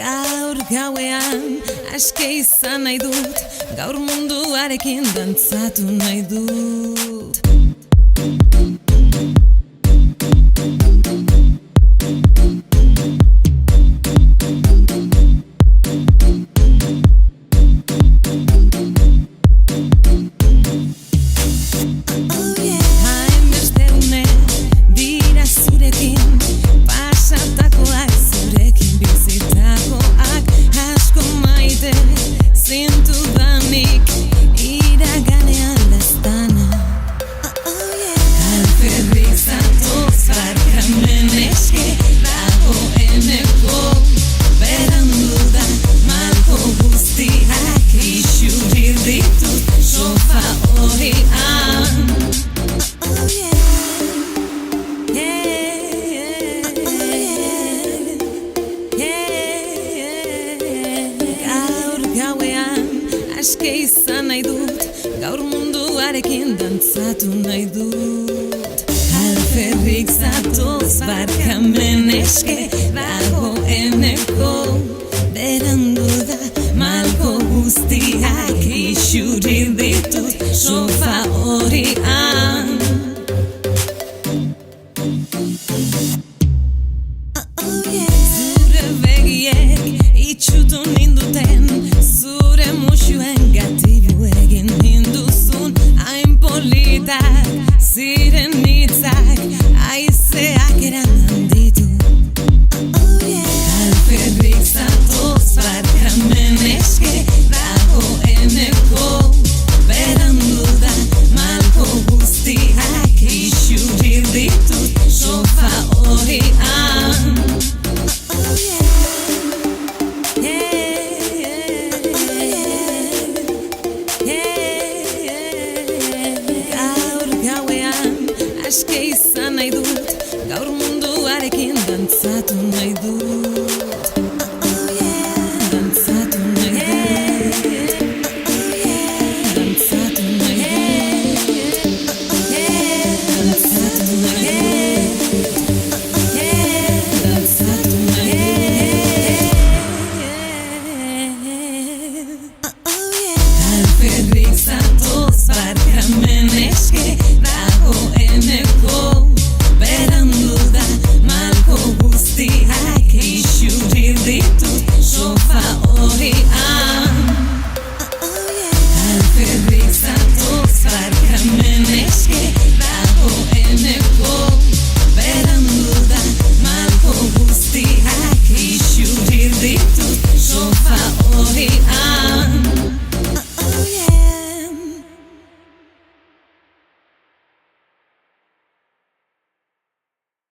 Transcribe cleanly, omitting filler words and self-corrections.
Gaur gauean aske izan nahi dut, gaur munduarekin dantzatu nahi dut. Aske izan nahi dut, gaur munduarekin dantzatu nahi dut. Alferrik zatoz barkamen eske, dagoeneko berandu da, malko guztiak isuri ditut sofa horian. Zure begiek itxutu ninduten, zure musuen gatibu egin ninduzun, hain politak ziren hitzak, haizeak eraman ditu. Alferrik zatoz barkamen eske, dagoeneko berandu da, malko guztiak isuri ditut sofa horian. Aske izan nahi dut, gaur munduarekin dantzatu nahi dut.